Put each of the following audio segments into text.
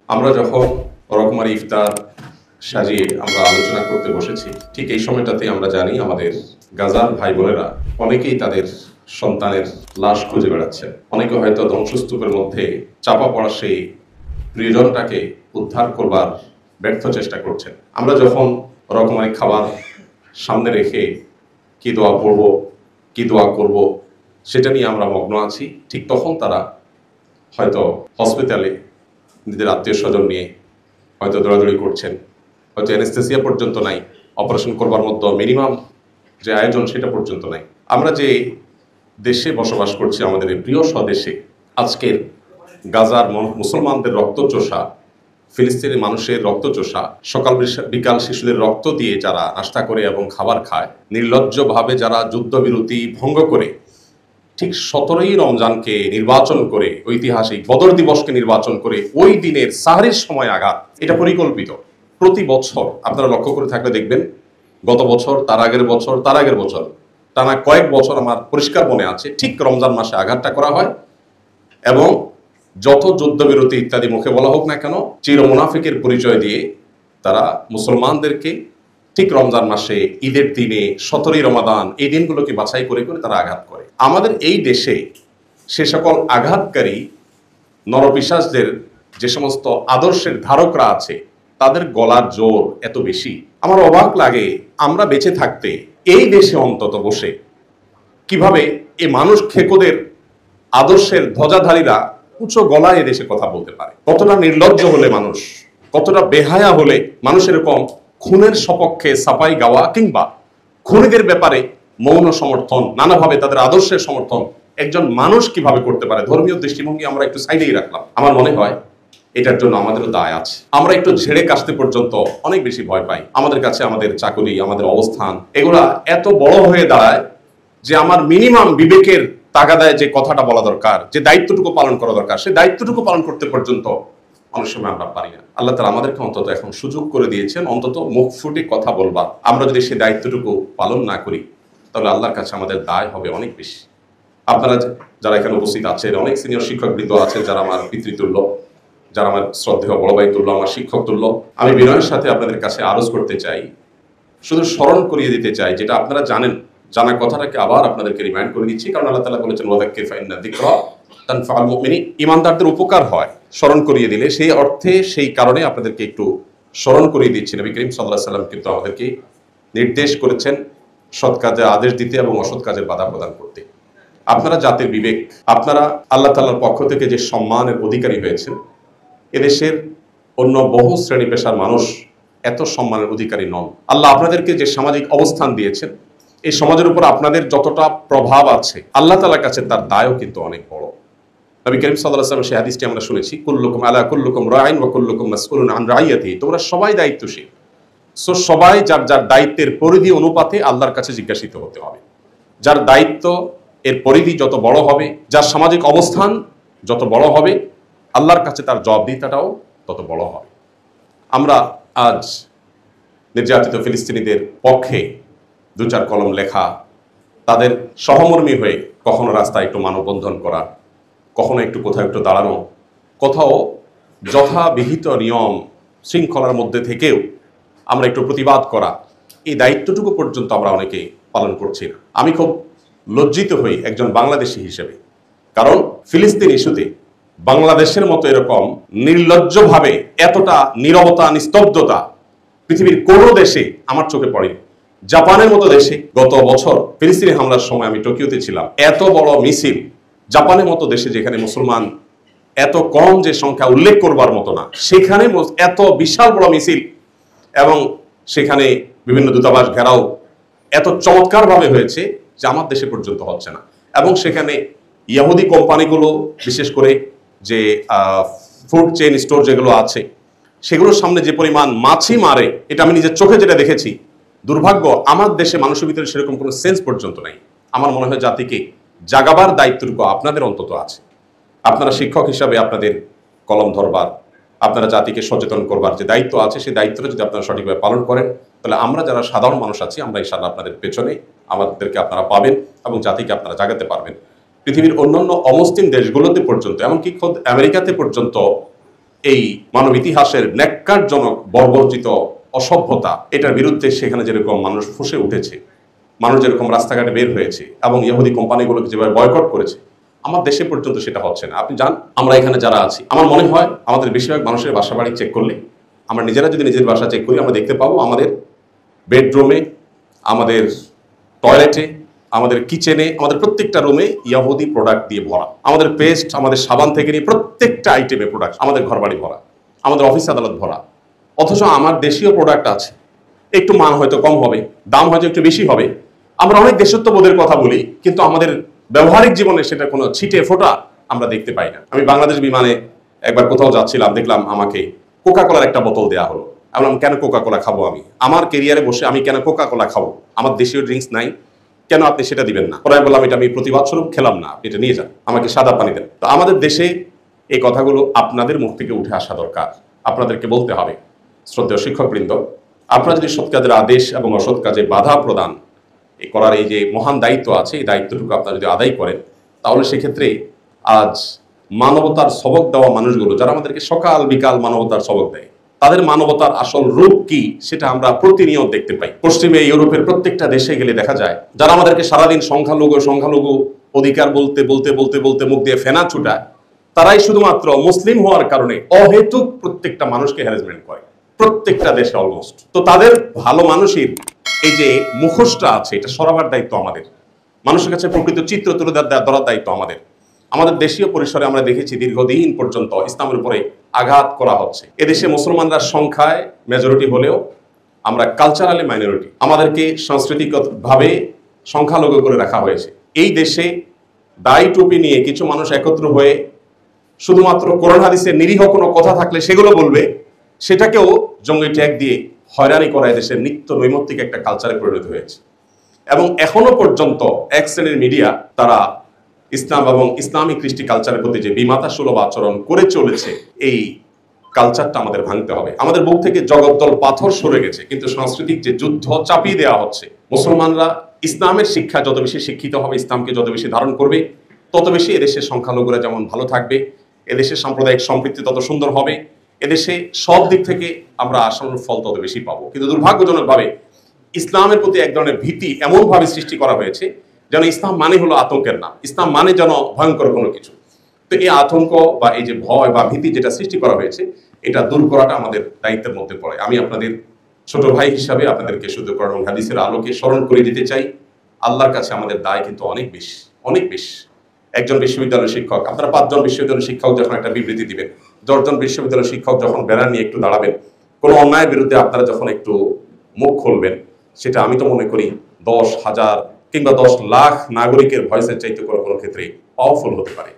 আমরা যখন রকমারি ইফতার সাজিয়ে আমরা আলোচনা করতে বসেছি, ঠিক এই সময়টাতে আমরা জানি আমাদের গাজার ভাই বোনেরা অনেকেই তাদের সন্তানের লাশ খুঁজে বেড়াচ্ছে। অনেকে হয়তো ধ্বংসস্তূপের মধ্যে চাপা পড়া সেই প্রিয়জনটাকে উদ্ধার করবার ব্যর্থ চেষ্টা করছেন। আমরা যখন রকমারি খাবার সামনে রেখে কি দোয়া পড়ব, কি দোয়া করব, সেটা নিয়ে আমরা মগ্ন আছি। ঠিক তখন তারা হয়তো হসপিটালে নিজের আত্মীয় স্বজন নিয়ে হয়তো দৌড়াদৌড়ি করছেন, হয়তো অ্যানেস্থেসিয়া পর্যন্ত নাই, অপারেশন করবার মতো মিনিমাম যে আয়োজন সেটা পর্যন্ত নাই। আমরা যে দেশে বসবাস করছি, আমাদের এই প্রিয় স্বদেশে, আজকের গাজার মুসলমানদের রক্তচোষা, ফিলিস্তিনি মানুষের রক্তচোষা, সকাল বিকাল শিশুদের রক্ত দিয়ে যারা নাস্তা করে এবং খাবার খায়, নির্লজ্জভাবে যারা যুদ্ধবিরতি ভঙ্গ করে ঠিক 17ই রমজানকে নির্বাচন করে, ঐতিহাসিক বদর দিবসকে নির্বাচন করে ওই দিনের সাহরির সময় আঘাত, এটা পরিকল্পিত। প্রতি বছর আপনারা লক্ষ্য করে থাকলে দেখবেন, গত বছর, তার আগের বছর, তার আগের বছর, টানা কয়েক বছর আমার পরিষ্কার মনে আছে, ঠিক রমজান মাসে আঘাতটা করা হয়। এবং যত যুদ্ধবিরতি ইত্যাদি মুখে বলা হোক না কেন, চির মুনাফিকের পরিচয় দিয়ে তারা মুসলমানদেরকে ঠিক রমজান মাসে, ঈদের দিনে, 17ই রমাদান, এই দিনগুলোকে বাছাই করে করে তারা আঘাত করে। আমাদের এই দেশে সে সকল আঘাতকারী নরপিশাচদের যে সমস্ত আদর্শের ধারকরা আছে, তাদের গলার জোর এত বেশি। আমার অবাক লাগে, আমরা বেঁচে থাকতে এই দেশে অন্তত বসে কিভাবে এই মানুষ খেকোদের আদর্শের ধ্বজাধারীরা উঁচু গলায় এ দেশে কথা বলতে পারে। কতটা নির্লজ্জ হলে মানুষ, কতটা বেহায়া হলে মানুষ এরকম খুনের সপক্ষে সাফাই গাওয়া কিংবা খুনিদের ব্যাপারে মৌন সমর্থন, নানাভাবে তাদের আদর্শের সমর্থন একজন মানুষ কিভাবে করতে পারে। ধর্মীয় দৃষ্টিভঙ্গি আমরা একটু সাইডেই রাখলাম। আমার মনে হয় এটার জন্য আমাদেরও দায় আছে। আমরা একটু ঝেড়ে কাশতে পর্যন্ত অনেক বেশি ভয় পাই। আমাদের কাছে আমাদের চাকরি, আমাদের অবস্থান, এগুলা এত বড় হয়ে দাঁড়ায় যে আমার মিনিমাম বিবেকের তাগাদায় যে কথাটা বলা দরকার, যে দায়িত্বটুকু পালন করা দরকার, সেই দায়িত্বটুকু পালন করতে পর্যন্ত অনেক সময় আমরা পারি না। আল্লাহ তাআলা আমাদেরকে অন্তত এখন সুযোগ করে দিয়েছেন, অন্তত মুখ ফুটে কথা বলবার। আমরা যদি সেই দায়িত্বটুকু পালন না করি, তাহলে আল্লাহর কাছে আমাদের দায় হবে অনেক বেশি। আপনারা যারা এখানে উপস্থিত আছেন, অনেক সিনিয়র শিক্ষকবৃন্দ আছেন যারা আমার পিতৃতুল্য, যারা আমার শ্রদ্ধেয় বড় ভাই তুল্য, আমার শিক্ষক তুল্য, আমি বিনয়ের সাথে আপনাদের কাছে আরজ করতে চাই, শুধু স্মরণ করিয়ে দিতে চাই, যেটা আপনারা জানেন, জানা কথাটাকে আবার আপনাদেরকে রিমাইন্ড করে দিচ্ছি। কারণ আল্লাহ তাআলা বলেছেন, ওয়াযাক্কির ফাইন্না যিকরা তানফাউল মুমিনিন, ঈমানদারদের উপকার হয় স্মরণ করিয়ে দিলে। সেই অর্থে, সেই কারণে আপনাদেরকে একটু স্মরণ করিয়ে দিচ্ছি। নবী করিম সাল্লাল্লাহু আলাইহি ওয়াসাল্লাম কিন্তু আমাদেরকে নির্দেশ করেছেন সৎ কাজে আদেশ দিতে এবং অসৎ কাজের বাধা প্রদান করতে। আপনারা জাতির বিবেক, আপনারা আল্লাহ তাআলার পক্ষ থেকে যে সম্মানের অধিকারী হয়েছেন, এদেশের অন্য বহু শ্রেণী পেশার মানুষ এত সম্মানের অধিকারী নন। আল্লাহ আপনাদেরকে যে সামাজিক অবস্থান দিয়েছেন, এই সমাজের উপর আপনাদের যতটা প্রভাব আছে, আল্লাহ তাআলার কাছে তার দায়ও কিন্তু অনেক বড়। নবী করিম সাল্লাল্লাহু আলাইহি ওয়াসাল্লাম সেই হাদিসটি আমরা শুনেছি, কুল্লুকুম আলা কুল্লুকুম রাইন ওয়া কুল্লুকুম মাসউলুন আন রাইয়াতিহি, তোমরা সবাই দায়িত্বশীল। সো সবাই যার যার দায়িত্বের পরিধি অনুপাতে আল্লাহর কাছে জিজ্ঞাসিত হতে হবে। যার দায়িত্ব এর পরিধি যত বড় হবে, যার সামাজিক অবস্থান যত বড় হবে, আল্লাহর কাছে তার জবাবদিহিতাটাও তত বড় হবে। আমরা আজ নির্যাতিত ফিলিস্তিনিদের পক্ষে দু চার কলম লেখা, তাদের সহমর্মী হয়ে কখনো রাস্তায় একটু মানববন্ধন করা, কখনো একটু কোথাও একটু দাঁড়ানো, কোথাও যথাবিহিত নিয়ম শৃঙ্খলার মধ্যে থেকেও আমরা একটু প্রতিবাদ করা, এই দায়িত্বটুকু পর্যন্ত আমরা অনেকে পালন করছি না। আমি খুব লজ্জিত হই একজন বাংলাদেশি হিসেবে, কারণ ফিলিস্তিন ইস্যুতে বাংলাদেশের মতো এরকম নির্লজ্জভাবে এতটা নীরবতা, নিস্তব্ধতা পৃথিবীর কোনো দেশে আমার চোখে পড়েনি। জাপানের মতো দেশে গত বছর ফিলিস্তিনি হামলার সময় আমি টোকিওতে ছিলাম, এত বড় মিছিল, জাপানের মতো দেশে যেখানে মুসলমান এত কম যে সংখ্যা উল্লেখ করবার মতো না, সেখানে এত বিশাল বড় মিছিল, এবং সেখানে বিভিন্ন দূতাবাস ঘেরাও এত চমৎকারভাবে হয়েছে যে আমার দেশে পর্যন্ত হচ্ছে না। এবং সেখানে ইহুদি কোম্পানিগুলো, বিশেষ করে যে ফুড চেইন স্টোর যেগুলো আছে, সেগুলোর সামনে যে পরিমাণ মাছি মারে, এটা আমি নিজের চোখে যেটা দেখেছি। দুর্ভাগ্য, আমার দেশে মানুষের ভিতরে সেরকম কোনো সেন্স পর্যন্ত নাই। আমার মনে হয় জাতিকে জাগাবার দায়িত্বটুকু আপনাদের অন্তত আছে। আপনারা শিক্ষক হিসাবে আপনাদের কলম ধরবার, আপনারা জাতিকে সচেতন করবার যে দায়িত্ব আছে, সেই দায়িত্বটা যদি আপনারা সঠিকভাবে পালন করেন, তাহলে আমরা যারা সাধারণ মানুষ আছি, আমরা ইনশাআল্লাহ আপনাদের পেছনে, আমাদেরকে আপনারা পাবেন এবং জাতিকে আপনারা জাগাতে পারবেন। পৃথিবীর অন্যান্য অমুসলিম দেশগুলোতে পর্যন্ত, এমনকি খোদ আমেরিকাতে পর্যন্ত এই মানব ইতিহাসের ন্যাক্কারজনক বর্বরচিত অসভ্যতা, এটার বিরুদ্ধে সেখানে যেরকম মানুষ ফুঁসে উঠেছে, মানুষ যেরকম রাস্তাঘাটে বের হয়েছে এবং ইহুদি কোম্পানিগুলোকে যেভাবে বয়কট করেছে, আমার দেশে পর্যন্ত সেটা হচ্ছে না। আপনি জান, আমরা এখানে যারা আছি, আমার মনে হয় আমাদের বেশিরভাগ মানুষের বাসা বাড়ি চেক করলে, আমরা নিজেরা যদি নিজের বাসা চেক করি, আমরা দেখতে পাবো আমাদের বেডরুমে, আমাদের টয়লেটে, আমাদের কিচেনে, আমাদের প্রত্যেকটা রুমে ইহুদি প্রোডাক্ট দিয়ে ভরা। আমাদের পেস্ট, আমাদের সাবান থেকে নিয়ে প্রত্যেকটা আইটেমে প্রোডাক্ট, আমাদের ঘরবাড়ি ভরা, আমাদের অফিস আদালত ভরা। অথচ আমার দেশীয় প্রোডাক্ট আছে, একটু মান হয়তো কম হবে, দাম হয়তো একটু বেশি হবে। আমরা অনেক দেশত্ববোধের কথা বলি, কিন্তু আমাদের ব্যবহারিক জীবনে সেটা কোনো ছিটে ফোটা আমরা দেখতে পাই না। আমি বাংলাদেশ বিমানে একবার কোথাও যাচ্ছিলাম, দেখলাম আমাকে কোকা কোলার একটা বোতল দেওয়া হলো। আমি বললাম, কেন কোকা কোলা খাবো? আমি আমার কেরিয়ারে বসে আমি কেন কোকা কোলা খাবো? আমার দেশীয় ড্রিঙ্কস নাই, কেন আপনি সেটা দিবেন না? পরে বললাম, এটা আমি প্রতিবাদ স্বরূপ খেলাম না, আপনি এটা নিয়ে যান, আমাকে সাদা পানি দেন। তো আমাদের দেশে এই কথাগুলো আপনাদের মুখ থেকে উঠে আসা দরকার, আপনাদেরকে বলতে হবে। শ্রদ্ধেয় শিক্ষকবৃন্দ, আপনারা যদি সৎ কাজের আদেশ এবং অসৎ কাজে বাধা প্রদান করার এই যে মহান দায়িত্ব আছে, এই দায়িত্বটুকু আপনারা যদি আদায় করেন, তাহলে সেক্ষেত্রে আজ মানবতার সবক দেওয়া মানুষগুলো, যারা আমাদেরকে সকাল বিকাল মানবতার সবক দেয়, তাদের মানবতার আসল রূপ কি সেটা আমরা প্রতিনিয়ত দেখতে পাই। পশ্চিমে ইউরোপের প্রত্যেকটা দেশে গেলে দেখা যায়, যারা আমাদেরকে সারাদিন সংখ্যালঘু অধিকার বলতে বলতে বলতে বলতে মুখ দিয়ে ফেনা ছুটায়, তারাই শুধুমাত্র মুসলিম হওয়ার কারণে অহেতুক প্রত্যেকটা মানুষকে হ্যারাসমেন্ট করে, প্রত্যেকটা দেশে অলমোস্ট। তো তাদের ভালো মানুষের এই যে মুখোশটা আছে, এটা সরাবার দায়িত্ব আমাদের। মানুষের কাছে প্রকৃত চিত্র তুলে ধরার দায়িত্ব আমাদের। আমাদের দেশীয় পরিসরে আমরা দেখেছি দীর্ঘদিন পর্যন্ত ইসলামের উপরে আঘাত করা হচ্ছে। এদেশে মুসলমানরা সংখ্যায় মেজরিটি হলেও আমরা কালচারালি মাইনরিটি। আমাদেরকে সাংস্কৃতিকভাবে সংখ্যালঘু করে রাখা হয়েছে। এই দেশে দাড়ি টুপি নিয়ে কিছু মানুষ একত্র হয়ে শুধুমাত্র কোরআন হাদিসের নিরীহ কোনো কথা থাকলে সেগুলো বলবে, সেটাকেও জঙ্গি ট্যাগ দিয়ে হয়রানি করা দেশের নিত্য নৈমিত্তিক একটা কালচারে পরিণত হয়েছে। এবং এখনো পর্যন্ত এক শ্রেণীর মিডিয়া তারা ইসলাম এবং ইসলামিক কৃষ্টি কালচারের প্রতি যে বিমাতা সুলভ আচরণ করে চলেছে, এই কালচারটা আমাদের ভাঙতে হবে। আমাদের বুক থেকে জগদ্দল পাথর সরে গেছে, কিন্তু সাংস্কৃতিক যে যুদ্ধ চাপিয়ে দেওয়া হচ্ছে, মুসলমানরা ইসলামের শিক্ষা যত বেশি শিক্ষিত হবে, ইসলামকে যত বেশি ধারণ করবে, তত বেশি এদেশের সংখ্যালঘুরা যেমন ভালো থাকবে, এদেশের সাম্প্রদায়িক সম্পৃক্তি তত সুন্দর হবে, এদেশে সব দিক থেকে আমরা আশানুরূপ ফল তত বেশি পাবো। কিন্তু দুর্ভাগ্যজনকভাবে ইসলামের প্রতি এক ধরনের ভীতি এমনভাবে সৃষ্টি করা হয়েছে যেন ইসলাম মানে হলো আতঙ্কের নাম, ইসলাম মানে যেন ভয়ঙ্কর কোনো কিছু। তো এই আতঙ্ক বা এই যে ভয় বা ভীতি যেটা সৃষ্টি করা হয়েছে, এটা দূর করাটা আমাদের দায়িত্বের মধ্যে পড়ে। আমি আপনাদের ছোট ভাই হিসাবে আপনাদেরকে শুধু কোরআন হাদিসের আলোকে স্মরণ করে দিতে চাই, আল্লাহর কাছে আমাদের দায় কিন্তু অনেক বেশি, অনেক বেশি। একজন বিশ্ববিদ্যালয়ের শিক্ষক, আপনারা 5 জন বিশ্ববিদ্যালয়ের শিক্ষক যখন একটা বিবৃতি দিবেন, 10 জন বিশ্ববিদ্যালয়ের শিক্ষক যখন ব্যানার নিয়ে একটু দাঁড়াবেন, কোনো অন্যায়ের বিরুদ্ধে আপনারা যখন একটু মুখ খুলবেন, সেটা আমি তো মনে করি 10,000 কিংবা 10 লাখ নাগরিকের ভয়েসের চাইতে কোনো ক্ষেত্রে পাওয়ারফুল হতে পারে।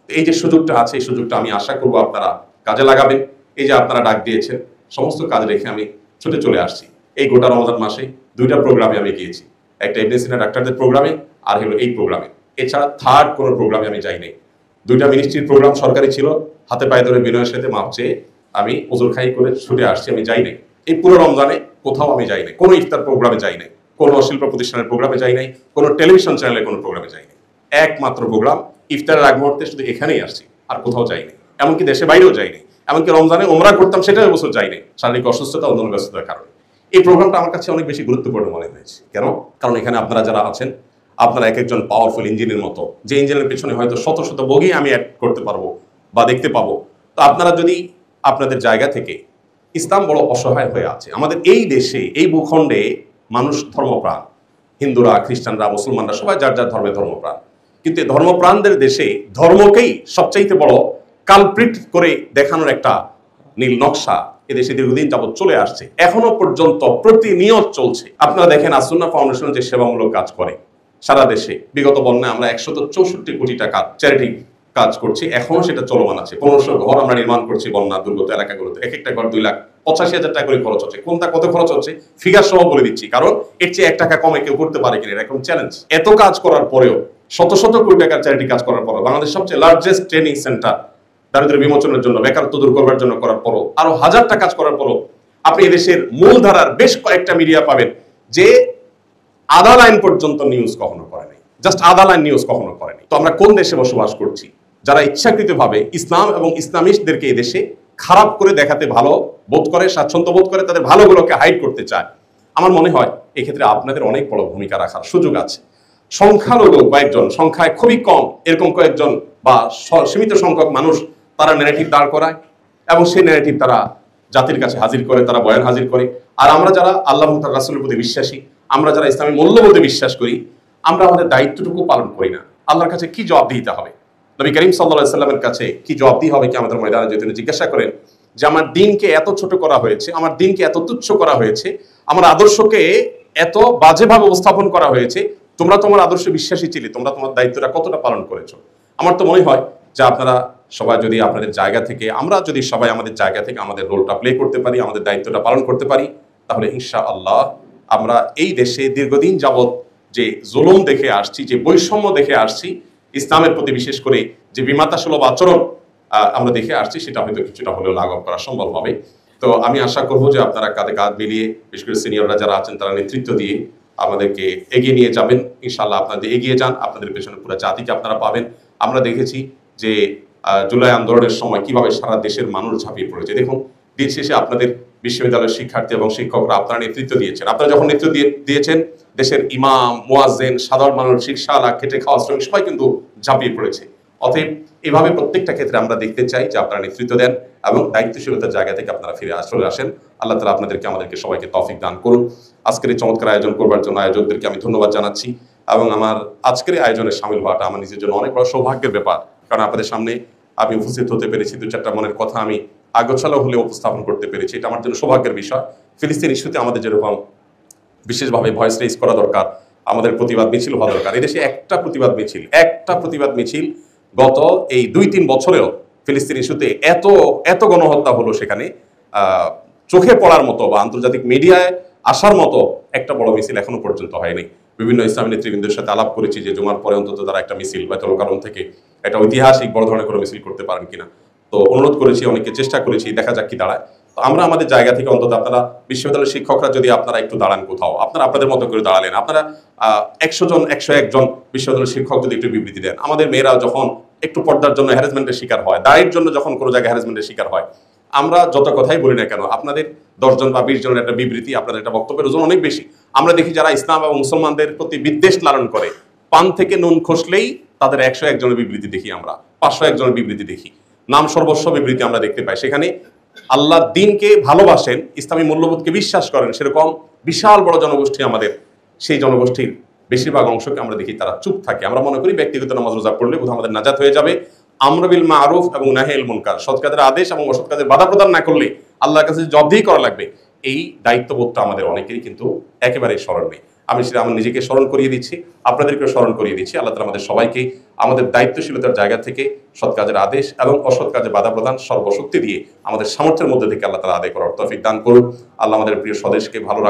এই যে সুযোগটা আছে, এই সুযোগটা আমি আশা করবো আপনারা কাজে লাগাবেন। এই যে আপনারা ডাক দিয়েছেন, সমস্ত কাজ রেখে আমি ছুটে চলে আসছি। এই গোটা রমজান মাসে 2টা প্রোগ্রামে আমি গিয়েছি, একটা ইবনে সিনা ডাক্তারদের প্রোগ্রামে, আর হলো এই প্রোগ্রামে। এছাড়া থার্ড কোনো প্রোগ্রামে আমি যাই নাই। 2টা মিনিস্ট্রির প্রোগ্রাম সরকারি ছিল, হাতে পায়ে ধরে বিনয়ের সাথে মাপ চেয়ে আমি ওজোর খাই করে ছুটে আসছি, আমি যাই নাই। এই পুরো রমজানে কোথাও আমি যাই নাই, কোনো ইফতার প্রোগ্রামে যাই নাই, কোনো শিল্প প্রতিষ্ঠানের প্রোগ্রামে যাই নাই, কোনো টেলিভিশন চ্যানেলে কোনো প্রোগ্রামে যাই নাই। একমাত্র প্রোগ্রাম ইফতারের আগ মুহূর্তে শুধু এখানেই আসছি, আর কোথাও যাই নাই। এমনকি দেশে বাইরেও যাই নাই। এমনকি রমজানে ওমরা করতাম, সেটাও এবছর যাই নাই, শারীরিক অসুস্থতা, অন্যান্য ব্যস্ততার কারণে। এই প্রোগ্রামটা আমার কাছে অনেক বেশি গুরুত্বপূর্ণ মনে হয়েছে। কেন? কারণ এখানে আপনারা যারা আছেন, আপনারা এক একজন পাওয়ারফুল ইঞ্জিনের মতো, যে ইঞ্জিনের পেছনে হয়তো শত শত বগি আমি অ্যাড করতে পারবো বা দেখতে পাবো। তো আপনারা যদি আপনাদের জায়গা থেকে, ইসলাম বড় অসহায় হয়ে আছে আমাদের এই দেশে, এই ভূখণ্ডে মানুষ ধর্মপ্রাণ, হিন্দুরা, খ্রিস্টানরা, মুসলমানরা সবাই যার যার ধর্মে ধর্মপ্রাণ। কিন্তু এই ধর্মপ্রাণদের দেশে ধর্মকেই সবচাইতে বড় কালপ্রিট করে দেখানোর একটা নীল নকশা এদেশে দীর্ঘদিন যাবৎ চলে আসছে, এখনো পর্যন্ত প্রতিনিয়ত চলছে। আপনারা দেখেন আসুন্নাহ ফাউন্ডেশন যে সেবামূলক কাজ করে সারা দেশে, বিগত বন্যায় আমরা 164 কোটি টাকা চ্যারিটি কাজ করছি, এখনো সেটা চলমান আছে। 1500 ঘর আমরা নির্মাণ করছি বন্যা দুর্গত এলাকাগুলোতে, এক একটা ঘর 2,85,000 টাকা করে খরচ হচ্ছে। কোনটা কত খরচ হচ্ছে ফিগার সহ বলে দিচ্ছি, কারণ এর চেয়ে 1 টাকা কমে কেউ করতে পারে কিনা এরকম চ্যালেঞ্জ। এত কাজ করার পরেও, শত শত কোটি টাকার চ্যারিটি কাজ করার পরেও, বাংলাদেশ সবচেয়ে লার্জেস্ট ট্রেনিং সেন্টার দারিদ্র বিমোচনের জন্য, বেকারত্ব দূর করবার জন্য করার পরও, আরো 1000টা কাজ করার পরও আপনি এদেশের মূলধারার বেশ কয়েকটা মিডিয়া পাবেন যে আধা লাইন পর্যন্ত নিউজ কখনো করেনি, জাস্ট আধা লাইন নিউজ কখনো করেনি। তো আমরা কোন দেশে বসবাস করছি যারা ইচ্ছাকৃতভাবে ইসলাম এবং ইসলামিস্টদেরকে এদেশে খারাপ করে দেখাতে ভালো বোধ করে, স্বাচ্ছন্দ্য বোধ করে, তাদের ভালোগুলোকে হাইড করতে চায়। আমার মনে হয় এক্ষেত্রে আপনাদের অনেক বড় ভূমিকা রাখার সুযোগ আছে। সংখ্যালঘু কয়েকজন, সংখ্যায় খুবই কম এরকম কয়েকজন বা সীমিত সংখ্যক মানুষ তারা ন্যারেটিভ দাঁড় করায় এবং সেই ন্যারেটিভ তারা জাতির কাছে হাজির করে, তারা বয়ান হাজির করে। আর আমরা যারা আল্লাহ তাআলা রাসূলের প্রতি বিশ্বাসী, আমরা যারা ইসলামী মূল্যবোধে বিশ্বাস করি, আমরা আমাদের দায়িত্বটুকু পালন করি না। আল্লাহর কাছে কি জবাব দিতে হবে, নবী করিম সাল্লাল্লাহু আলাইহি সাল্লামের কাছে কি জবাব দিতে হবে, কি আমাদের ময়দানে যদি জিজ্ঞাসা করেন যে আমার দিনকে এত ছোট করা হয়েছে, আমার দিনকে এত তুচ্ছ করা হয়েছে, আমার আদর্শকে এত বাজেভাবে উপস্থাপন করা হয়েছে, তোমরা তোমার আদর্শে বিশ্বাসী ছিলে, তোমরা তোমার দায়িত্বটা কতটা পালন করেছো? আমার তো মনে হয় যে আপনারা সবাই যদি আপনাদের জায়গা থেকে, আমরা যদি সবাই আমাদের জায়গা থেকে আমাদের রোলটা প্লে করতে পারি, আমাদের দায়িত্বটা পালন করতে পারি, তাহলে ইনশাআল্লাহ আমরা এই দেশে দীর্ঘদিন যাবৎ যে জুলুম দেখে আসছি, যে বৈষম্য দেখে আসছি, ইসলামের প্রতি বিশেষ করে যে বিমাতাসুলভ আচরণ আমরা দেখে আসছি, সেটা হয়তো কিছুটা হলেও লাঘব করা সম্ভব হবে। তো আমি আশা করবো যে আপনারা কাঁধে কাঁধ মিলিয়ে, বিশেষ করে সিনিয়ররা যারা আছেন তারা নেতৃত্ব দিয়ে আমাদেরকে এগিয়ে নিয়ে যাবেন। ইনশাআল্লাহ আপনাদের এগিয়ে যান, আপনাদের পেছনে পুরো জাতিকে আপনারা পাবেন। আমরা দেখেছি যে জুলাই আন্দোলনের সময় কিভাবে সারা দেশের মানুষ ঝাঁপিয়ে পড়েছে। দেখুন, দিন শেষে আপনাদের বিশ্ববিদ্যালয়ের শিক্ষার্থী এবং শিক্ষকরা আপনারা নেতৃত্ব দিয়েছেন। আপনারা যখন নেতৃত্ব দিয়েছেন, দেশের ইমাম, মুয়াজ্জিন, সাধারণ মানুষ, রিকশাওয়ালা, খেটে খাওয়া শ্রমিক সবাই কিন্তু ঝাঁপিয়ে পড়েছে। অতএব এভাবে প্রত্যেকটা ক্ষেত্রে আমরা দেখতে চাই যে আপনারা নেতৃত্ব দেন এবং দায়িত্বশীলতার জায়গা থেকে আপনারা ফিরে চলে আসেন। আল্লাহ তাআলা আমাদেরকে সবাইকে তৌফিক দান করুন। আজকের এই চমৎকার আয়োজন করবার জন্য আয়োজকদেরকে আমি ধন্যবাদ জানাচ্ছি এবং আমার আজকের এই আয়োজনে শামিল হওয়াটা আমার নিজের জন্য অনেক বড় সৌভাগ্যের ব্যাপার। কারণ আপনাদের সামনে আমি উপস্থিত হতে পেরেছি, দু চারটা মনের কথা আমি আগোছালো হলে উপস্থাপন করতে পেরেছি, এটা আমার জন্য সৌভাগ্যের বিষয়। ফিলিস্তিন ইস্যুতে আমাদের যেরকম বিশেষভাবে ভয়েস রেজ করা দরকার, আমাদের প্রতিবাদ মিছিল হওয়া দরকার। এদেশে একটা প্রতিবাদ মিছিল গত এই 2-3 বছরেও ফিলিস্তিন ইস্যুতে এত গণহত্যা হলো, সেখানে চোখে পড়ার মতো বা আন্তর্জাতিক মিডিয়ায় আসার মতো একটা বড় মিছিল এখনো পর্যন্ত হয়নি। বিভিন্ন ইসলামী নেতৃবৃন্দের সাথে আলাপ করেছি যে জুমার পরে অন্তত তারা একটা মিছিল বাইতুল কারম থেকে একটা ঐতিহাসিক বড় ধরনের করে মিছিল করতে পারেন কিনা। তো অনুরোধ করেছি, অনেকে চেষ্টা করেছি, দেখা যাক কি দাঁড়ায়। তো আমরা আমাদের জায়গা থেকে অন্তত, আপনারা বিশ্ববিদ্যালয়ের শিক্ষকরা যদি আপনারা একটু দাঁড়ান কোথাও, আপনারা আপনাদের মতো করে দাঁড়ালেন, আপনারা 100 জন 101 জন বিশ্ববিদ্যালয়ের শিক্ষক যদি একটু বিবৃতি দেন, আমাদের মেয়েরা যখন একটু পর্দার জন্য হ্যারাসমেন্টের শিকার হয়, দায়ের জন্য যখন কোনো জায়গায় হ্যারাসমেন্টের শিকার হয়, আমরা যত কথাই বলি না কেন, আপনাদের 10 জন বা 20 জনের একটা বিবৃতি, আপনাদের একটা বক্তব্যের ওজন অনেক বেশি। আমরা দেখি যারা ইসলাম এবং মুসলমানদের প্রতি বিদ্বেষ লালন করে, পান থেকে নুন খসলেই তাদের 101 জনের বিবৃতি দেখি, আমরা 501 জনের বিবৃতি দেখি, নাম সর্বস্ব বিবৃতি আমরা দেখতে পাই। সেখানে আল্লাহ দিনকে ভালোবাসেন, ইসলামী মূল্যবোধকে বিশ্বাস করেন, সেরকম বিশাল বড় জনগোষ্ঠী আমাদের, সেই জনগোষ্ঠীর বেশিরভাগ অংশকে আমরা দেখি তারা চুপ থাকে। আমরা মনে করি ব্যক্তিগত নামাজ রোজা পড়লে বোধহয় আমাদের নাজাত হয়ে যাবে। আমর বিল মারুফ এবং নাহি আনিল মুনকার, সৎ কাজের আদেশ এবং অসৎ কাজের বাধা প্রদান না করলে আল্লাহর কাছে জবাবদিহি করা লাগবে, এই দায়িত্ববোধটা আমাদের অনেকেরই কিন্তু একেবারেই স্মরণ নেই। আমি সেটা আমার নিজেকে স্মরণ করিয়ে দিচ্ছি, আপনাদেরকে স্মরণ করিয়ে দিচ্ছি। আল্লাহ তাআলা আমাদের সবাইকে আমাদের দায়িত্বশীলতার জায়গা থেকে সৎ কাজের আদেশ এবং অসৎ কাজের বাধা প্রদান সর্বশক্তি দিয়ে আমাদের সামর্থ্যের মধ্যে থেকে আল্লাহ তাআলা আদায় করার তৌফিক দান করুন। আল্লাহ আমাদের প্রিয় স্বদেশকে ভালো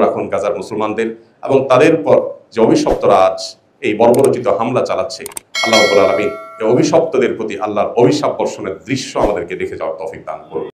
রাখুন গাজার মুসলমানদের এবং তাদের পর যে অভিশপ্তরা আজ এই বর্বরচিত হামলা চালাচ্ছে, আল্লাহ রাব্বুল আলামিন এই অভিশপ্তদের প্রতি আল্লাহর অভিশাপ বর্ষণের দৃশ্য আমাদেরকে দেখে যাওয়ার তৌফিক দান করুন।